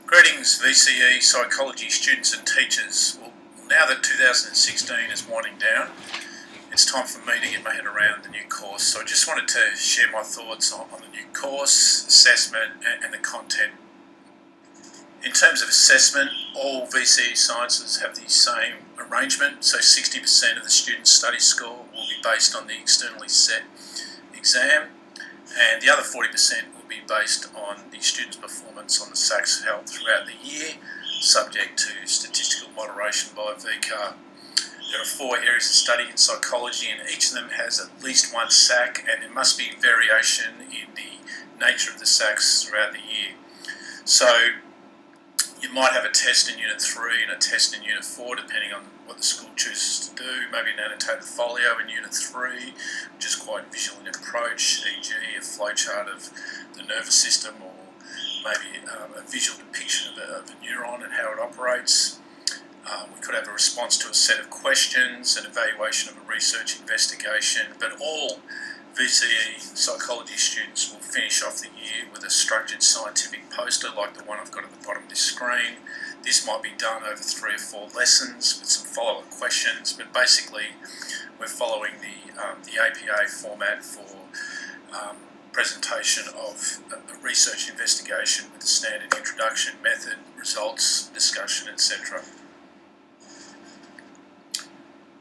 Greetings VCE Psychology students and teachers. Well, now that 2016 is winding down, it's time for me to get my head around the new course. So I just wanted to share my thoughts on the new course, assessment and the content. In terms of assessment, all VCE sciences have the same arrangement. So 60% of the student's study score will be based on the externally set exam, and the other 40% will be based on the student's performance on the SACS held throughout the year, subject to statistical moderation by VCAR. There are 4 areas of study in psychology, and each of them has at least one SAC, and there must be variation in the nature of the SACs throughout the year. So you might have a test in Unit 3 and a test in Unit 4, depending on what the school chooses to do. Maybe an annotated folio in Unit 3, which is quite visual in approach, e.g. a flowchart of the nervous system, or maybe a visual depiction of a neuron and how it operates. We could have a response to a set of questions, an evaluation of a research investigation, but all VCE psychology students will finish off the year with a structured scientific poster like the one I've got at the bottom of this screen. This might be done over 3 or 4 lessons with some follow-up questions, but basically we're following the APA format for presentation of a research investigation with the standard introduction, method, results, discussion, etc.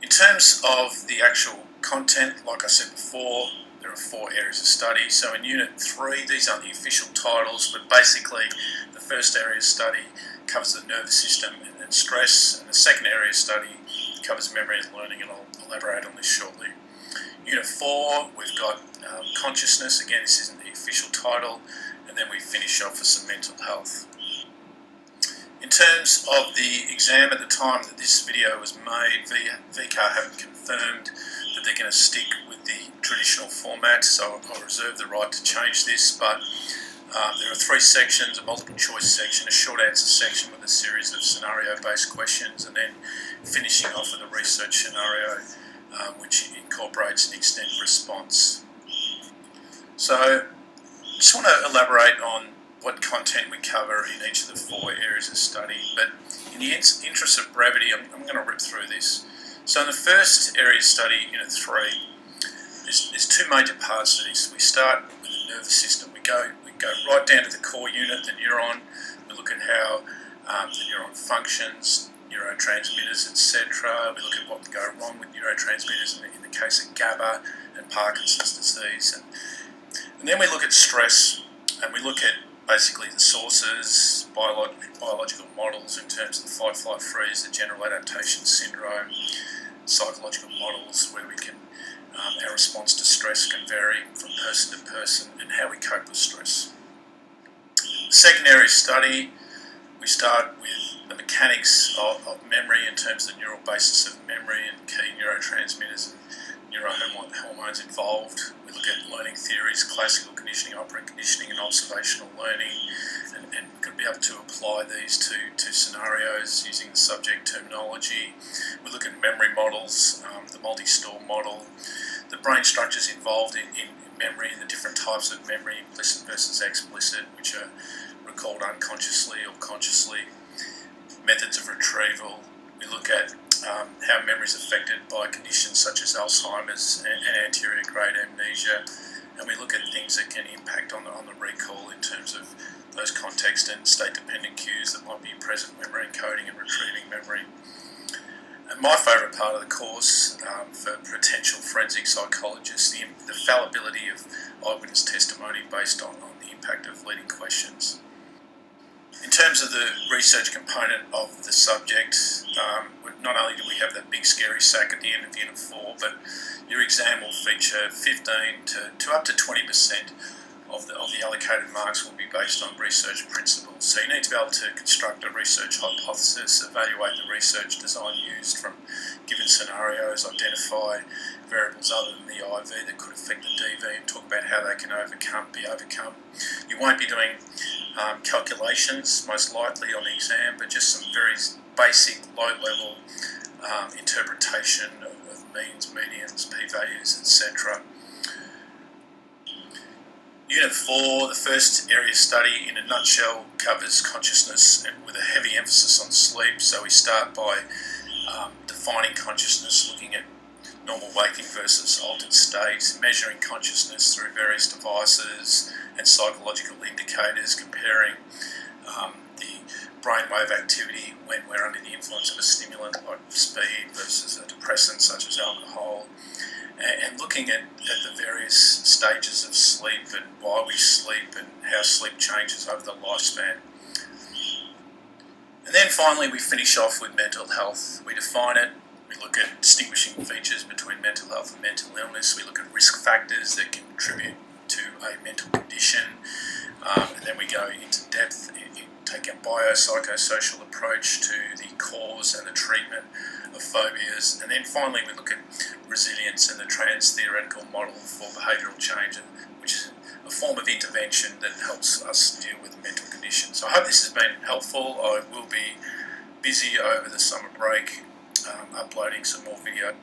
In terms of the actual content, like I said before, there are 4 areas of study. So in Unit 3, these aren't the official titles, but basically the first area of study covers the nervous system and stress, and the second area of study covers memory and learning, and I'll elaborate on this shortly. Unit 4, we've got consciousness. Again, this isn't the official title, and then we finish off with some mental health. In terms of the exam, at the time that this video was made, VCAR haven't confirmed that they're going to stick with the traditional format, so I'll reserve the right to change this, but there are 3 sections: a multiple choice section, a short answer section with a series of scenario-based questions, and then finishing off with a research scenario which incorporates an extended response. So I just want to elaborate on what content we cover in each of the 4 areas of study, but in the interest of brevity, I'm going to rip through this. So in the first area of study, Unit 3, there's 2 major parts to this. We start with the nervous system. We go right down to the core unit, the neuron. We look at how the neuron functions, neurotransmitters, etc. We look at what can go wrong with neurotransmitters in the case of GABA and Parkinson's disease. And then we look at stress, and we look at basically the sources, biological models in terms of the fight, flight, freeze, the general adaptation syndrome, psychological models where we can, our response to stress can vary from person to person, and how we cope with stress. Second area of study, we start with the mechanics of memory in terms of the neural basis of memory and key neurotransmitters and neurohormones involved. We look at learning theories, classical conditioning, operant conditioning and observational learning, and could be able to apply these to scenarios using the subject terminology. We look at memory models, the multi-store model, the brain structures involved in memory, the different types of memory, implicit versus explicit, which are recalled unconsciously or consciously, methods of retrieval. We look at how memory is affected by conditions such as Alzheimer's and anterior grade amnesia, and we look at things that can impact on the recall in terms of those context and state-dependent cues that might be present memory encoding and retrieving memory. And my favourite part of the course for potential forensic psychologists, the fallibility of eyewitness testimony based on the impact of leading questions. In terms of the research component of the subject, not only do we have that big scary SAC at the end of Unit 4, but your exam will feature 15 to up to 20% of the allocated marks will be based on research principles. So you need to be able to construct a research hypothesis, evaluate the research design used from given scenarios, identify variables other than the IV that could affect the DV, and talk about how they can be overcome. You won't be doing calculations, most likely, on the exam, but just some very basic, low-level interpretation of means, medians, p-values, etc. Unit 4, the first area study in a nutshell, covers consciousness and with a heavy emphasis on sleep. So we start by defining consciousness, looking at normal waking versus altered states, measuring consciousness through various devices and psychological indicators, comparing the brainwave activity when we're under the influence of a stimulant like speed versus a depressant such as alcohol, and looking at the various stages of sleep and why we sleep and how sleep changes over the lifespan. And then finally we finish off with mental health. We define it, we look at distinguishing features between mental health and mental illness, we look at risk factors that contribute to a mental condition, and then we go into depth, take a biopsychosocial approach to the cause and the treatment of phobias, and then finally we look at resilience and the trans-theoretical model for behavioural change, which is a form of intervention that helps us deal with mental conditions. So I hope this has been helpful. I will be busy over the summer break uploading some more videos.